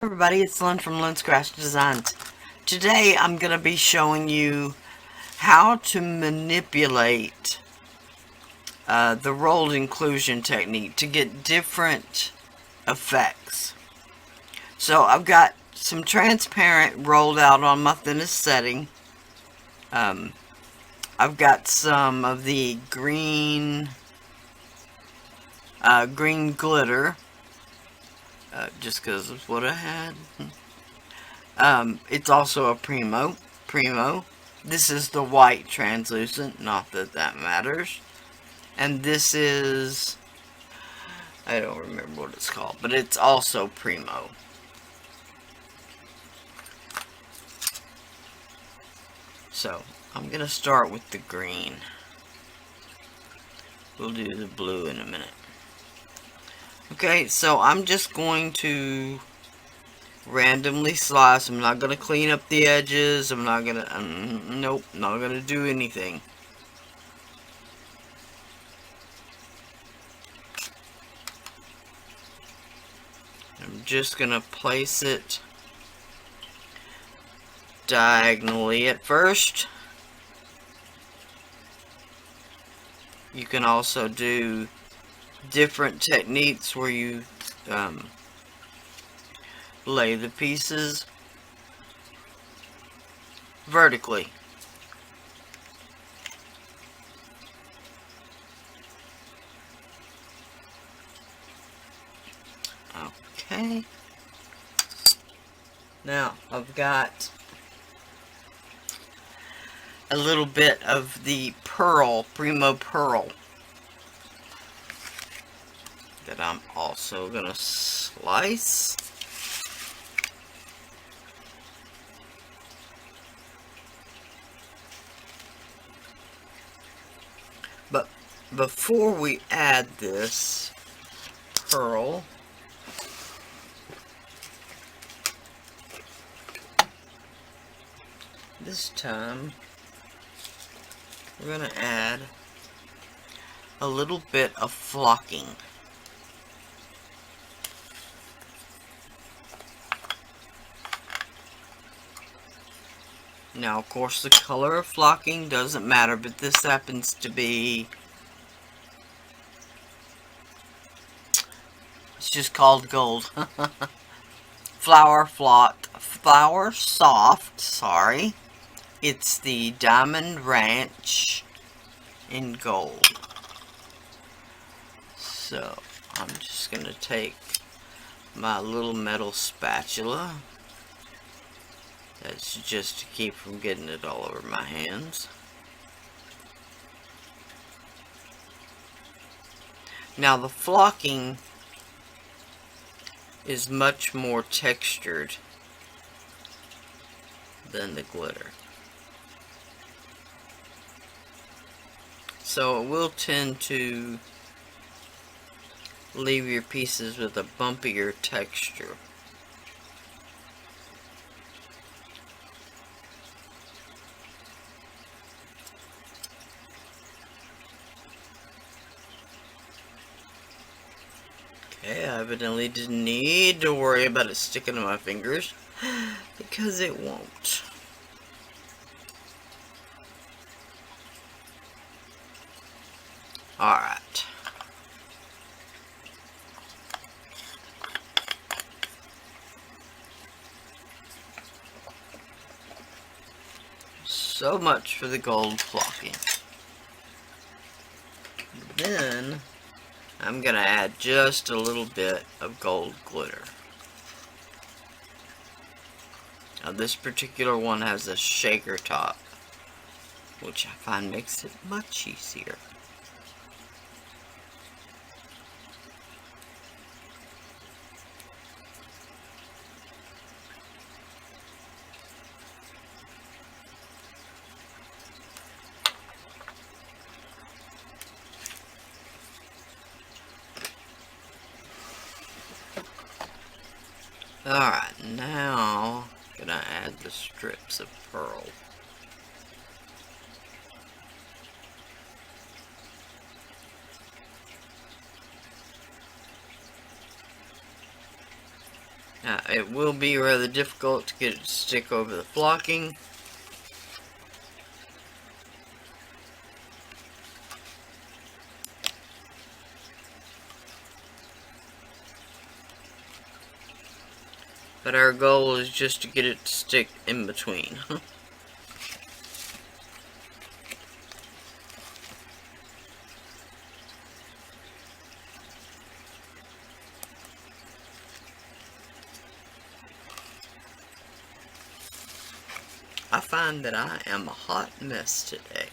Everybody, it's Lyn from Lyn's Craft Designs. Today I'm going to be showing you how to manipulate the rolled inclusion technique to get different effects. So I've got some transparent rolled out on my thinnest setting. I've got some of the green glitter. Just because it's what I had. It's also a Primo. This is the white translucent, not that that matters. And this is, I don't remember what it's called, but it's also Primo. So, I'm going to start with the green. We'll do the blue in a minute. Okay, so I'm just going to randomly slice. I'm not going to clean up the edges. I'm not going to, nope, not going to do anything. I'm just going to place it diagonally at first. You can also do different techniques where you lay the pieces vertically. Okay. Now I've got a little bit of the Primo Pearl, that I'm also gonna slice. But before we add this pearl, this time we're gonna add a little bit of flocking. Now, of course, the color of flocking doesn't matter, but this happens to be, it's just called gold. Flower Soft, sorry. It's the Diamond Ranch in gold. So, I'm just going to take my little metal spatula. That's just to keep from getting it all over my hands. Now the flocking is much more textured than the glitter. So it will tend to leave your pieces with a bumpier texture. Okay, I evidently didn't need to worry about it sticking to my fingers, because it won't. Alright. So much for the gold flocking. Then I'm going to add just a little bit of gold glitter. Now this particular one has a shaker top, which I find makes it much easier. Alright, now I'm gonna add the strips of pearl. Now, it will be rather difficult to get it to stick over the flocking. But our goal is just to get it to stick in between. I find that I am a hot mess today.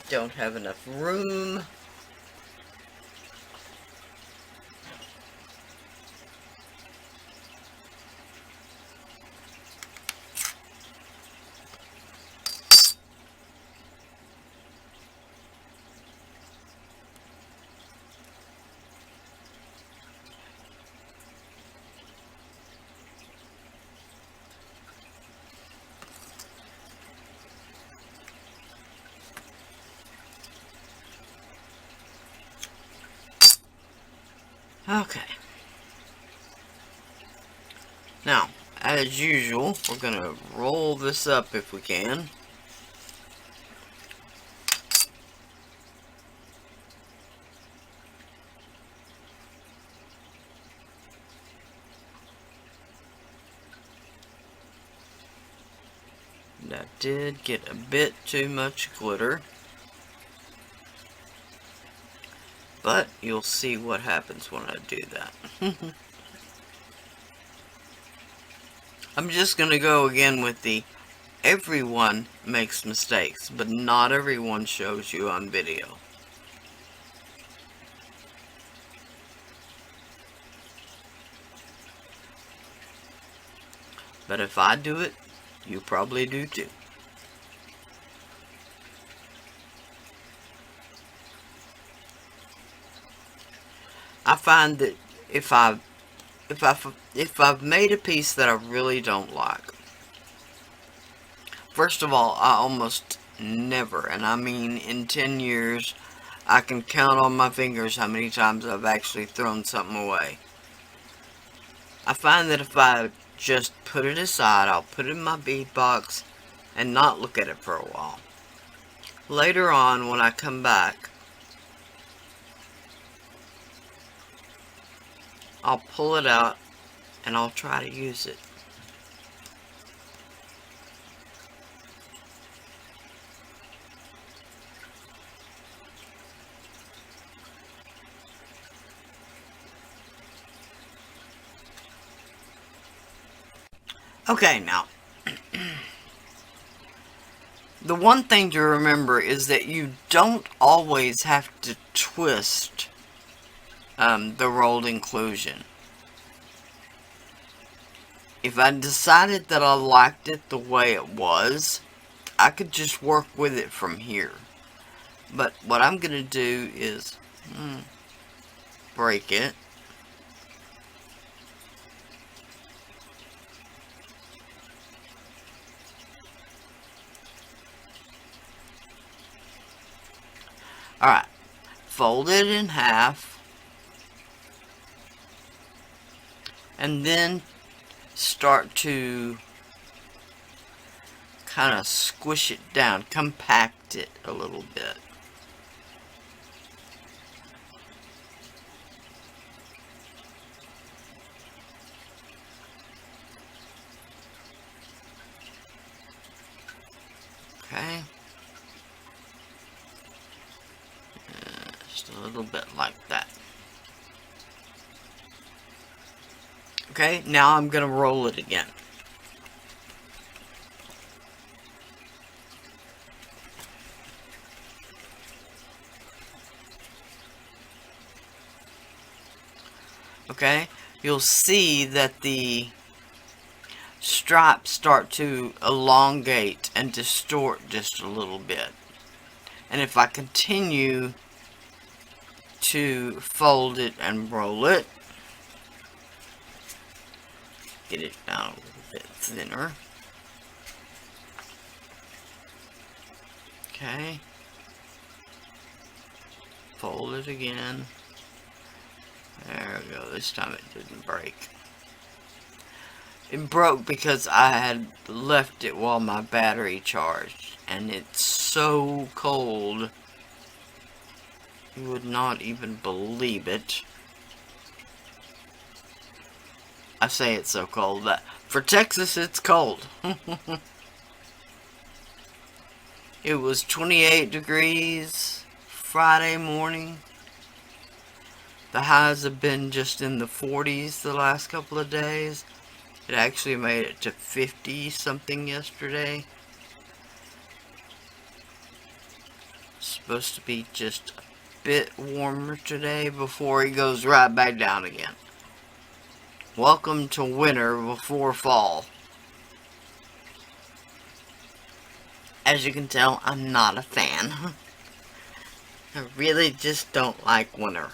Don't have enough room. Okay. Now, as usual, we're going to roll this up if we can. And I did get a bit too much glitter. But you'll see what happens when I do that. I'm just going to go again with the everyone makes mistakes, but not everyone shows you on video. But if I do it, you probably do too. I find that if I've made a piece that I really don't like, first of all, I almost never, and I mean in 10 years, I can count on my fingers how many times I've actually thrown something away. I find that if I just put it aside, I'll put it in my bead box and not look at it for a while. Later on, when I come back, I'll pull it out and I'll try to use it. Okay, now, the one thing to remember is that you don't always have to twist the rolled inclusion. If I decided that I liked it the way it was, I could just work with it from here. But what I'm going to do is break it. Alright, fold it in half. And then start to kind of squish it down, compact it a little bit. Okay. Just a little bit like that. Okay, now I'm going to roll it again. Okay, you'll see that the stripes start to elongate and distort just a little bit. And if I continue to fold it and roll it, get it down a little bit thinner. Okay. fold it again. There we go. This time it didn't break. It broke because I had left it while my battery charged, and it's so cold you would not even believe it. I say it's so cold that for Texas it's cold. It was 28 degrees Friday morning. The highs have been just in the 40s the last couple of days. It actually made it to 50 something yesterday. It's supposed to be just a bit warmer today before it goes right back down again. Welcome to winter before fall. As you can tell, I'm not a fan. I really just don't like winter.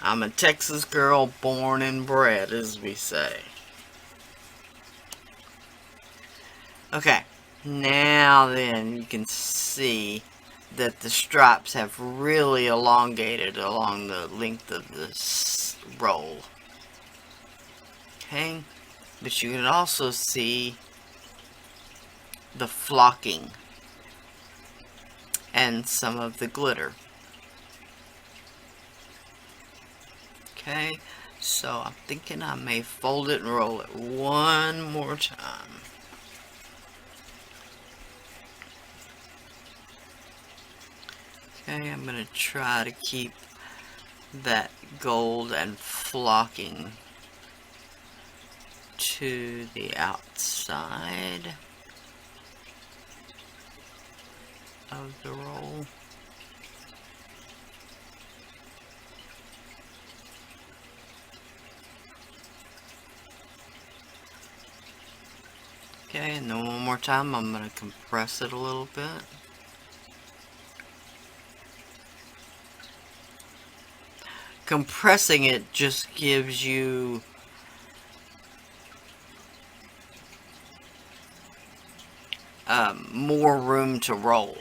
I'm a Texas girl, born and bred, as we say. Okay, now then you can see that the stripes have really elongated along the length of this roll. Okay, but you can also see the flocking and some of the glitter. Okay, so I'm thinking I may fold it and roll it one more time. Okay, I'm going to try to keep that gold and flocking to the outside of the roll. Okay, and then one more time I'm going to compress it a little bit. Compressing it just gives you more room to roll,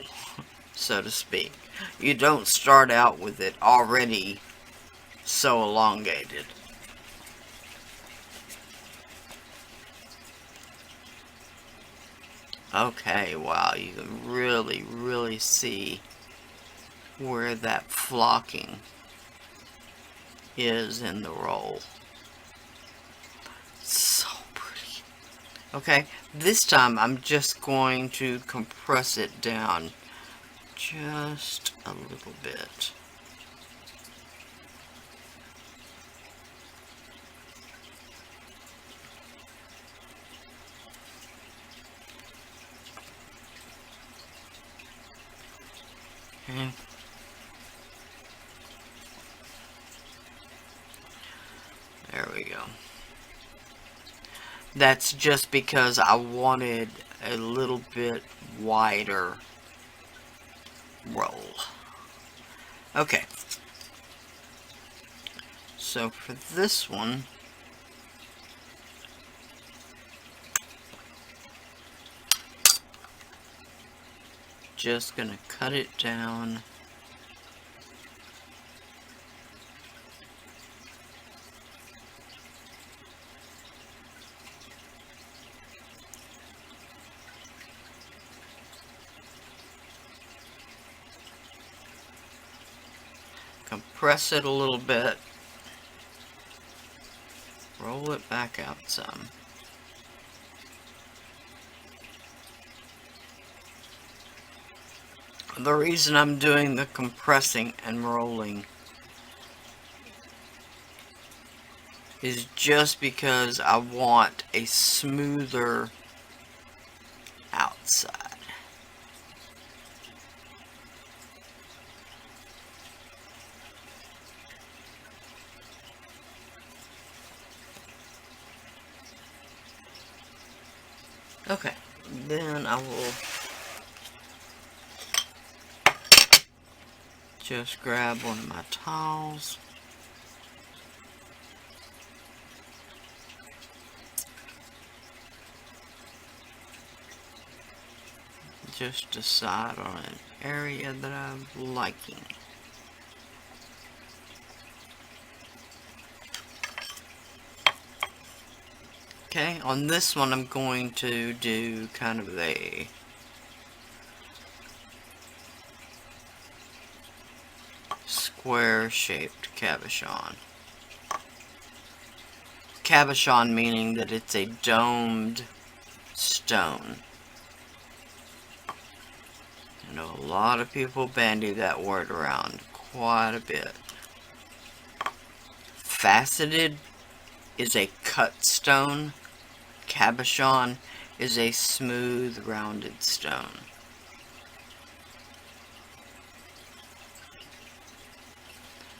so to speak. You don't start out with it already so elongated. Okay, wow, you can really see where that flocking is in the roll. So pretty. Okay, this time I'm just going to compress it down just a little bit. Okay. There we go. That's just because I wanted a little bit wider roll. Okay. So for this one, just gonna cut it down. Compress it a little bit. Roll it back out some. The reason I'm doing the compressing and rolling is just because I want a smoother outside. Okay, then I will just grab one of my towels. just decide on an area that I'm liking. Okay, on this one I'm going to do kind of a square-shaped cabochon. Cabochon meaning that it's a domed stone. I know a lot of people bandy that word around quite a bit. Faceted is a cut stone. Cabochon is a smooth, rounded stone.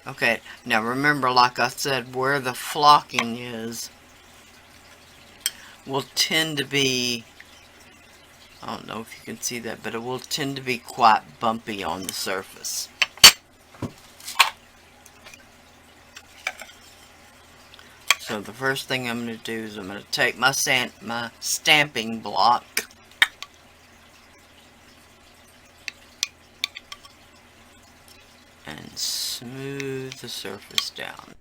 Okay, now remember, like I said, where the flocking is will tend to be, I don't know if you can see that, but it will tend to be quite bumpy on the surface. So the first thing I'm going to do is I'm going to take my stamping block and smooth the surface down.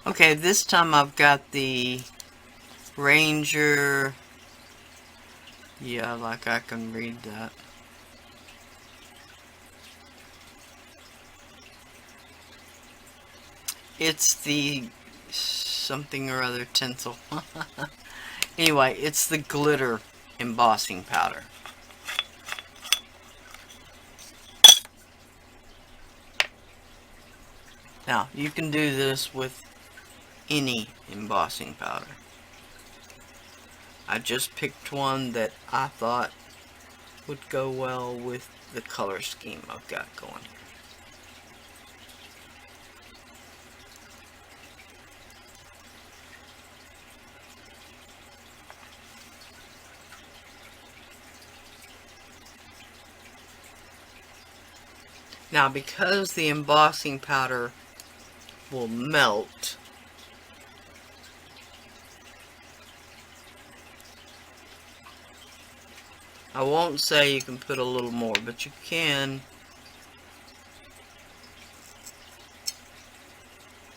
Okay, this time I've got the Ranger. Yeah, like I can read that. It's the something or other tinsel. Anyway, it's the glitter embossing powder. Now, you can do this with any embossing powder. I just picked one that I thought would go well with the color scheme I've got going here. Now, because the embossing powder will melt, I won't say you can put a little more, but you can.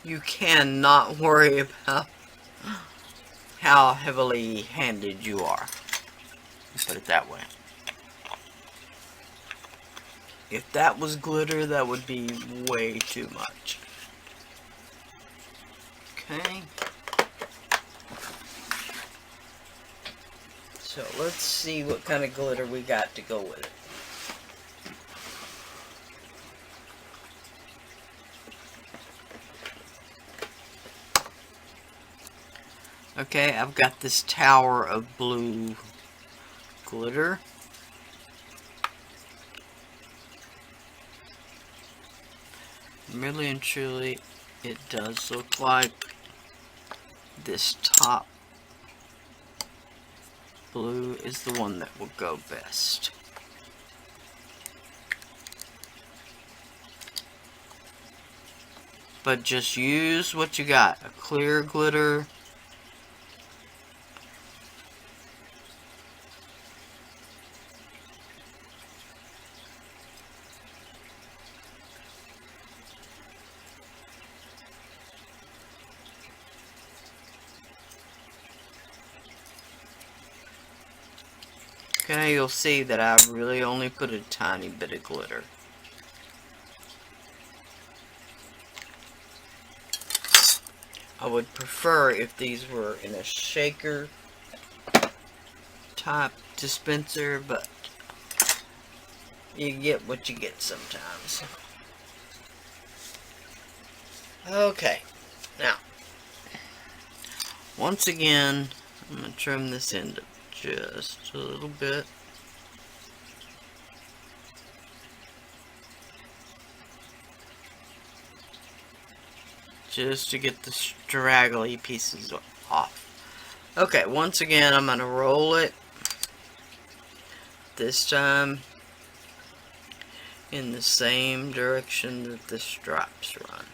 You cannot worry about how heavily handed you are. Let's put it that way. If that was glitter, that would be way too much. Okay. So let's see what kind of glitter we got to go with it. Okay, I've got this tower of blue glitter. really and truly, it does look like this top blue is the one that will go best. But just use what you got. A clear glitter. Okay, you'll see that I really only put a tiny bit of glitter. I would prefer if these were in a shaker type dispenser, but you get what you get sometimes. Okay, now, once again, I'm going to trim this end up just a little bit. Just to get the straggly pieces off. Okay, once again, I'm going to roll it. This time in the same direction that the stripes run.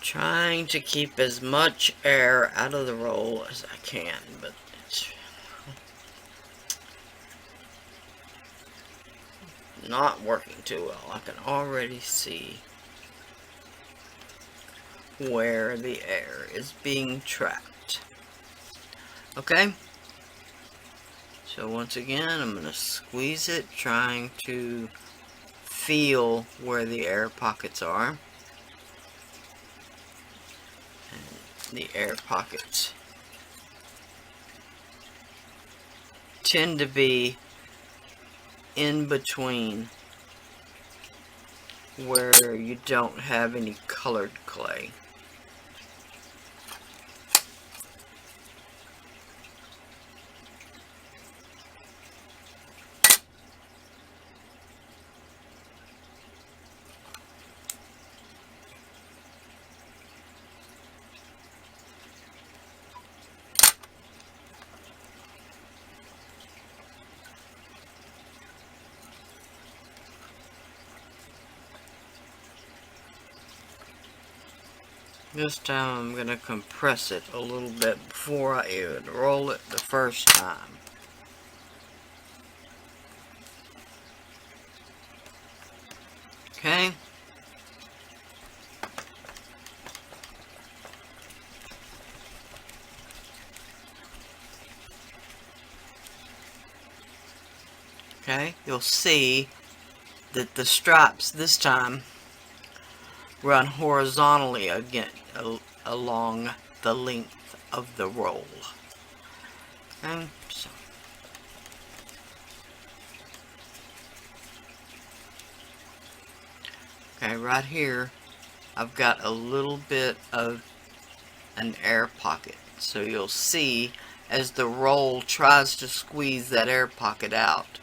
Trying to keep as much air out of the roll as I can, but it's not working too well. I can already see where the air is being trapped. Okay? So once again, I'm going to squeeze it, trying to feel where the air pockets are. The air pockets tend to be in between where you don't have any colored clay. This time I'm going to compress it a little bit before I even roll it the first time. Okay? Okay, you'll see that the stripes this time run horizontally again along the length of the roll. Okay, so okay, right here I've got a little bit of an air pocket. So you'll see as the roll tries to squeeze that air pocket out,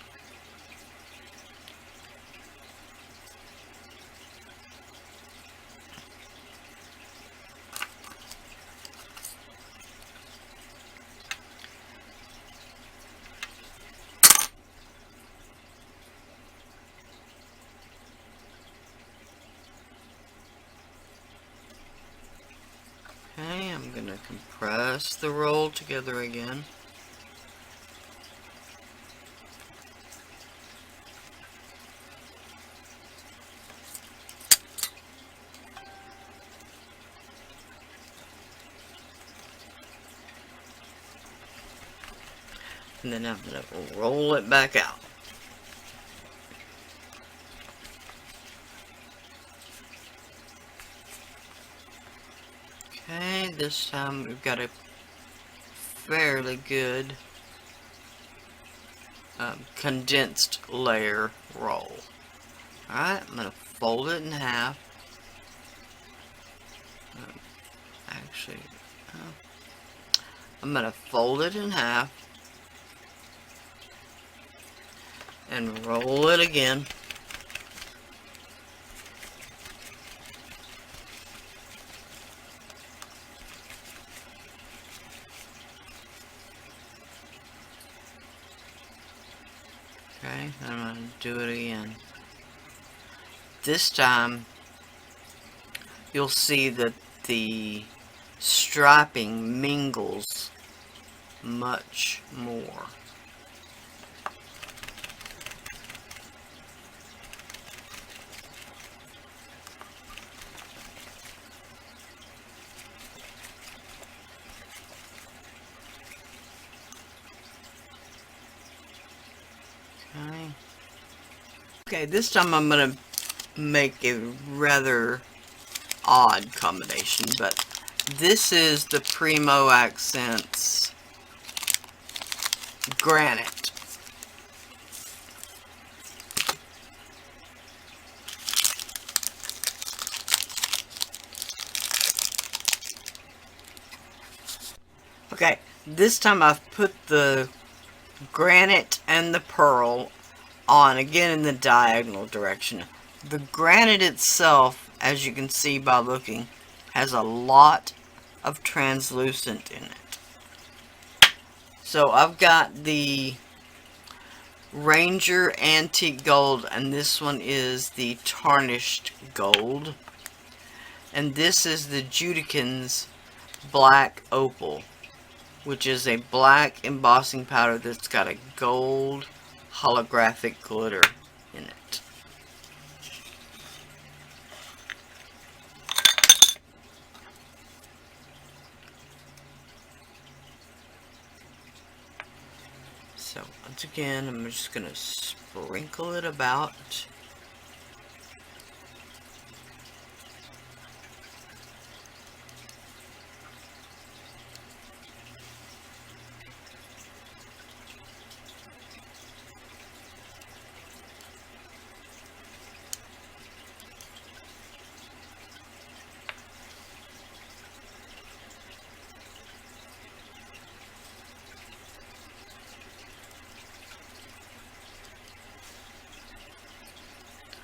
okay, I'm going to compress the roll together again. And then I'm going to roll it back out. Okay, this time we've got a fairly good condensed layer roll. Alright, I'm going to fold it in half. Actually, I'm going to fold it in half and roll it again. Okay, I'm going to do it again. This time, you'll see that the striping mingles much more. Okay, this time I'm going to make a rather odd combination, but this is the Primo Accents Granite. Okay, this time I've put the granite and the pearl on again in the diagonal direction. The granite itself, as you can see by looking, has a lot of translucent in it. So I've got the Ranger Antique Gold, and this one is the Tarnished Gold. And this is the Judikins Black Opal, which is a black embossing powder that's got a gold holographic glitter in it. So once again, I'm just going to sprinkle it about.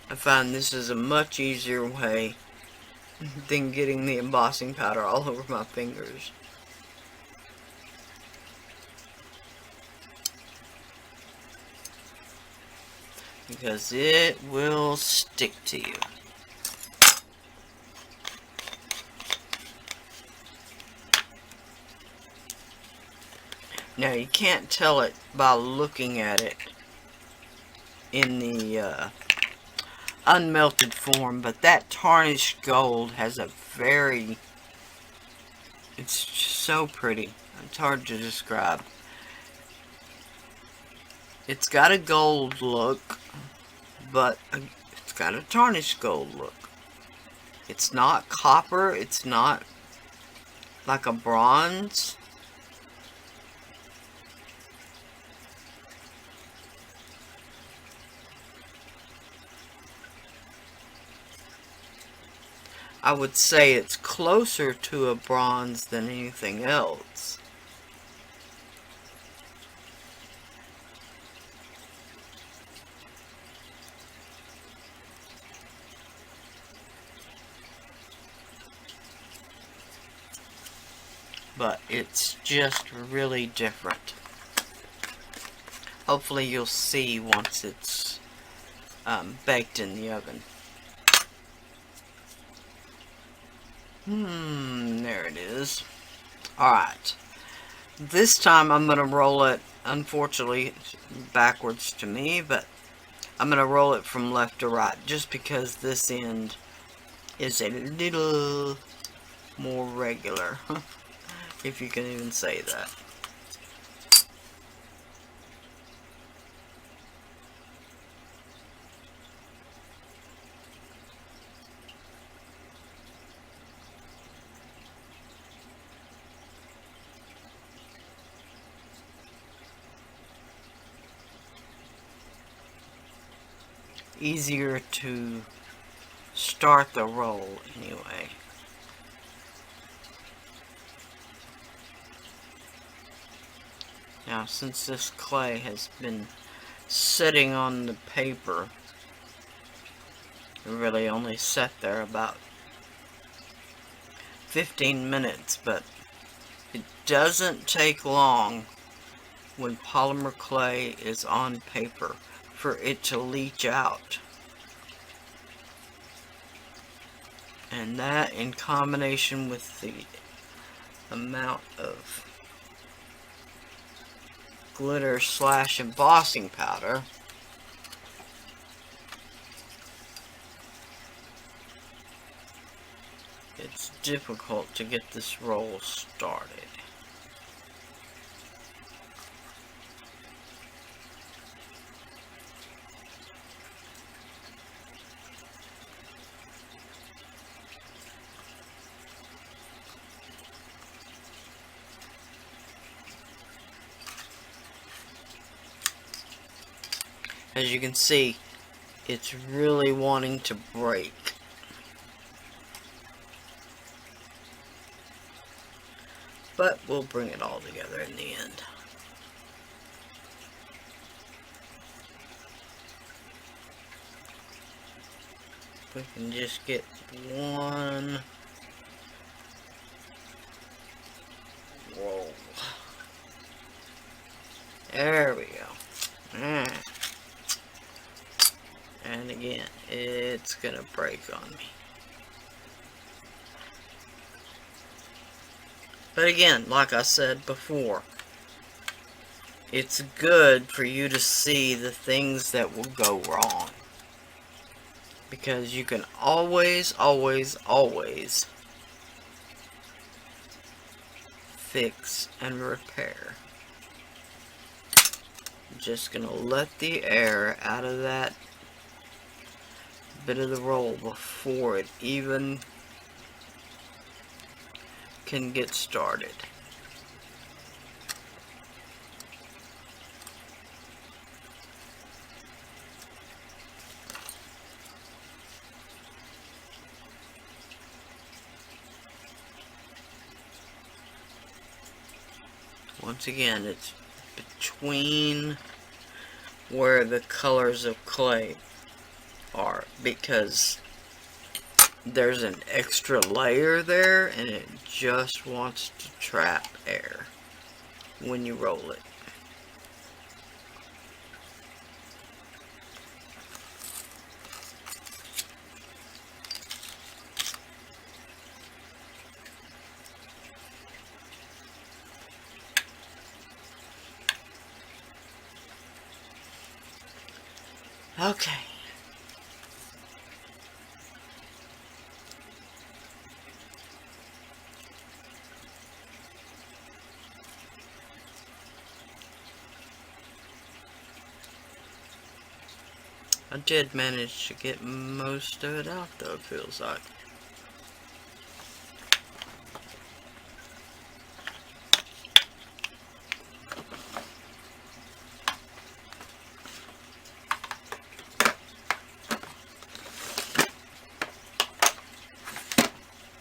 I find this is a much easier way than getting the embossing powder all over my fingers. Because it will stick to you. Now you can't tell it by looking at it in the unmelted form, but that tarnished gold has a very, it's so pretty. It's hard to describe. It's got a gold look, but it's got a tarnished gold look. It's not copper, it's not like a bronze. I would say it's closer to a bronze than anything else. But it's just really different. Hopefully you'll see once it's baked in the oven. There it is. Alright. This time I'm going to roll it, unfortunately, backwards to me, but I'm going to roll it from left to right, just because this end is a little more regular, if you can even say that. easier to start the roll anyway. Now, since this clay has been sitting on the paper, it really only sat there about 15 minutes, but it doesn't take long when polymer clay is on paper for it to leach out. And that, in combination with the amount of glitter / embossing powder, it's difficult to get this roll started. As you can see, it's really wanting to break. But we'll bring it all together in the end. We can just get one roll. There we go. And again, it's gonna break on me. But again, like I said before, it's good for you to see the things that will go wrong. Because you can always fix and repair. I'm just gonna let the air out of that bit of the roll before it even can get started. Once again, it's between where the colors of clay are, because there's an extra layer there and it just wants to trap air when you roll it. Okay. I did manage to get most of it out though, it feels like.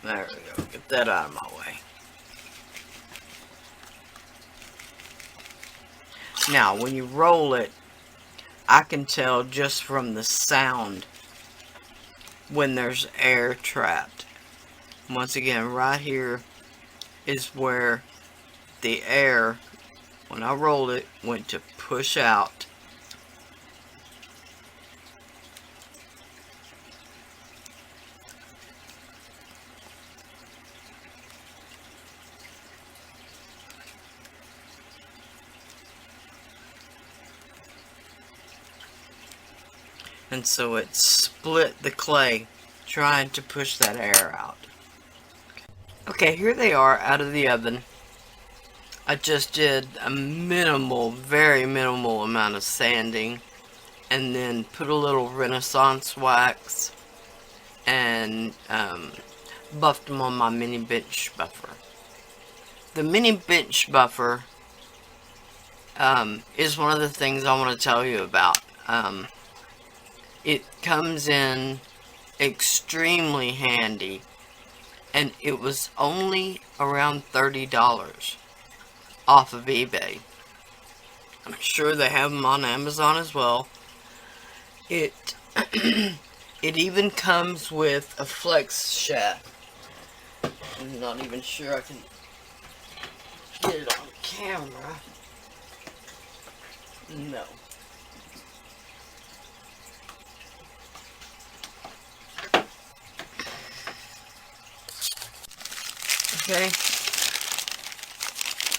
There we go, get that out of my way. Now, when you roll it, I can tell just from the sound when there's air trapped. Once again, right here is where the air, when I rolled it, went to push out. And so it split the clay trying to push that air out. Okay, here they are out of the oven. I just did a minimal, very minimal amount of sanding, and then put a little Renaissance wax and buffed them on my mini bench buffer. The mini bench buffer is one of the things I want to tell you about. It comes in extremely handy, and it was only around $30 off of eBay. I'm sure they have them on Amazon as well. It it even comes with a flex shaft. I'm not even sure I can get it on camera. No. Okay.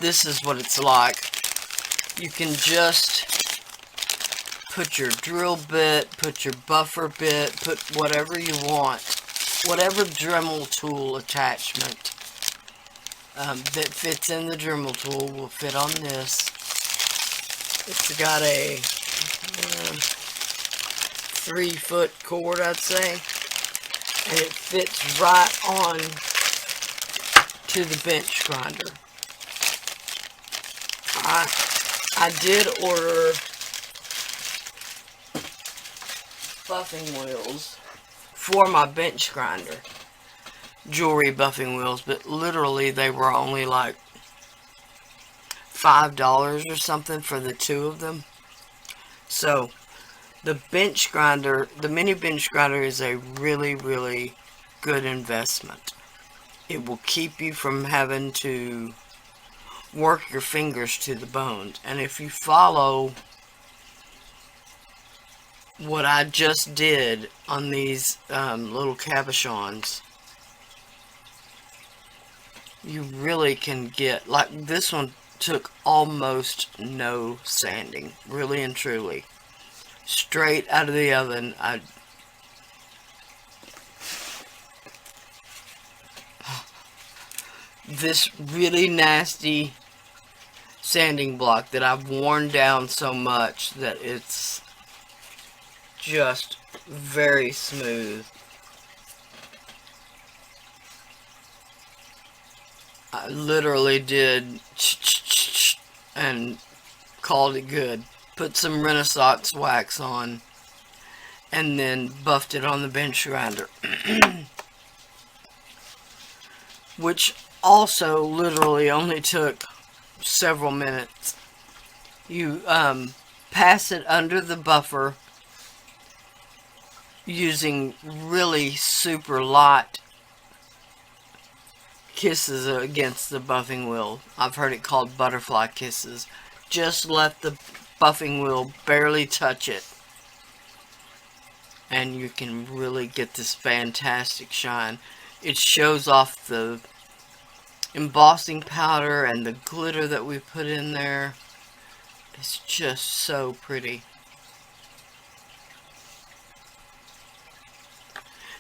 This is what it's like. You can just put your drill bit, put your buffer bit, put whatever you want. Whatever Dremel tool attachment that fits in the Dremel tool will fit on this. It's got a 3-foot cord, I'd say, and it fits right on to the bench grinder. I did order buffing wheels for my bench grinder, jewelry buffing wheels, but literally they were only like $5 or something for the 2 of them. So the bench grinder, the mini bench grinder, is a really good investment. It will keep you from having to work your fingers to the bones. And if you follow what I just did on these little cabochons, you really can get, like this one took almost no sanding, really and truly. Straight out of the oven. This really nasty sanding block that I've worn down so much that it's just very smooth. I literally did and called it good. Put some Renaissance wax on and then buffed it on the bench grinder. Which also literally only took several minutes. You pass it under the buffer using really super light kisses against the buffing wheel. I've heard it called butterfly kisses. Just let the buffing wheel barely touch it, and you can really get this fantastic shine. It shows off the embossing powder and the glitter that we put in there. It's just so pretty.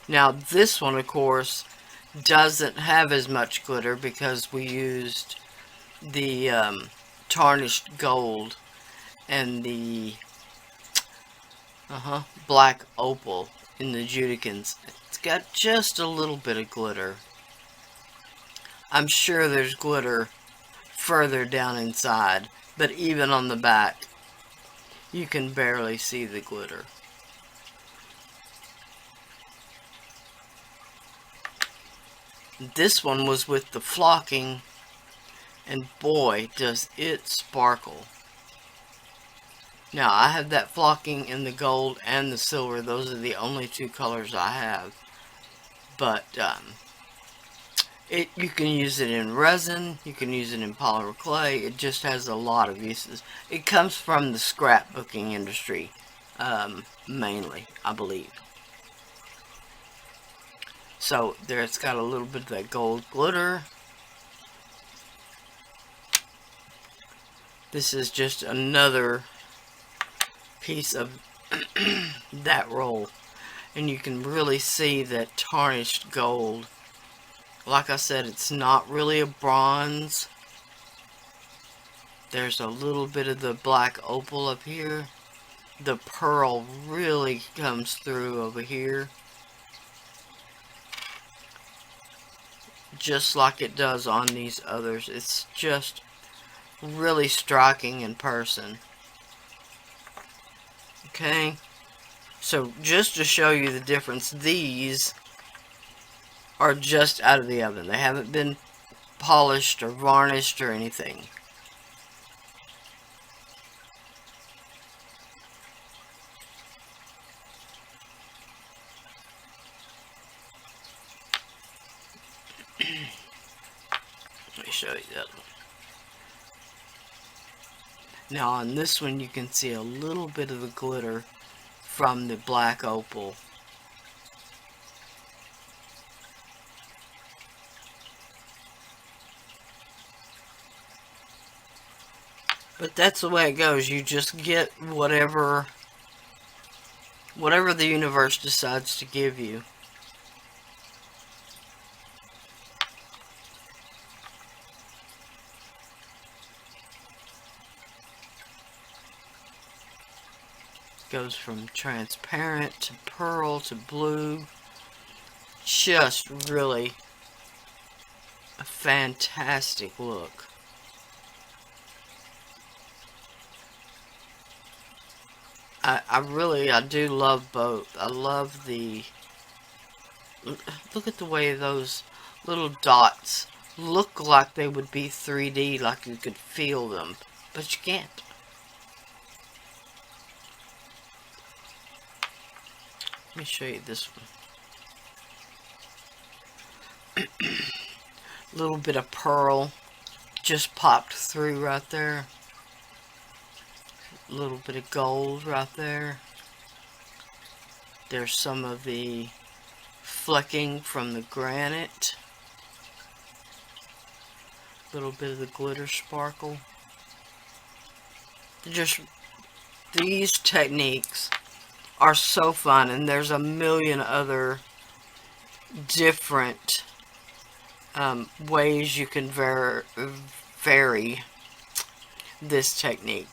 Now this one, of course, doesn't have as much glitter because we used the tarnished gold and the black opal in the Judicans. It's got just a little bit of glitter. I'm sure there's glitter further down inside, but even on the back, you can barely see the glitter. This one was with the flocking, and boy, does it sparkle. Now, I have that flocking in the gold and the silver. Those are the only 2 colors I have. But, you can use it in resin, you can use it in polymerclay. It just has a lot of uses. It comes from the scrapbooking industry, mainly, I believe. So, there it's got a little bit of that gold glitter. This is just another piece of that roll. And you can really see that tarnished gold. Like I said, it's not really a bronze. There's a little bit of the black opal up here. The pearl really comes through over here, just like it does on these others. It's just really striking in person. Okay, So just to show you the difference, these are just out of the oven. They haven't been polished or varnished or anything. Let me show you that one. Now on this one you can see a little bit of the glitter from the black opal. But that's the way it goes. You just get whatever the universe decides to give you. Goes from transparent to pearl to blue. Just really a fantastic look. I do love both. I love the, look at the way those little dots look like they would be 3D, like you could feel them, but you can't. Let me show you this one. A little bit of pearl just popped through right there. A little bit of gold right there. There's some of the flecking from the granite. A little bit of the glitter sparkle. Just these techniques are so fun, and there's a million other different ways you can vary this technique.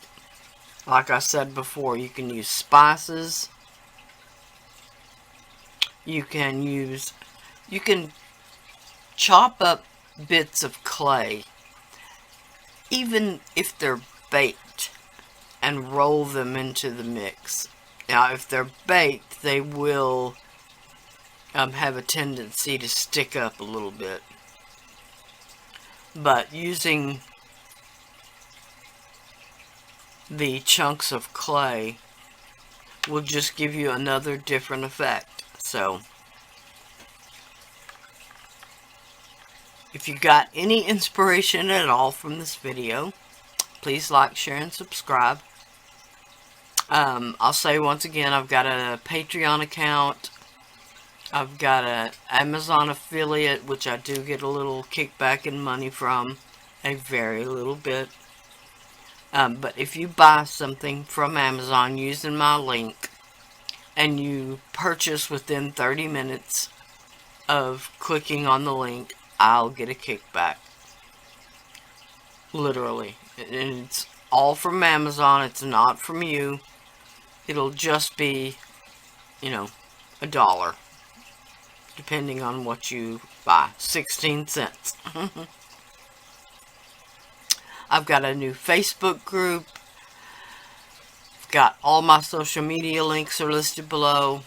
Like I said before, you can use spices. You can chop up bits of clay, even if they're baked, and roll them into the mix. Now, if they're baked, they will have a tendency to stick up a little bit. But using the chunks of clay will just give you another different effect. So, if you got any inspiration at all from this video, please like, share, and subscribe. I'll say once again, I've got a Patreon account. I've got an Amazon affiliate, which I do get a little kickback in money from. A very little bit. But if you buy something from Amazon using my link, and you purchase within 30 minutes of clicking on the link, I'll get a kickback. Literally. And it's all from Amazon. It's not from you. It'll just be, $1. Depending on what you buy. 16 cents. I've got a new Facebook group. Got all my social media links are listed below.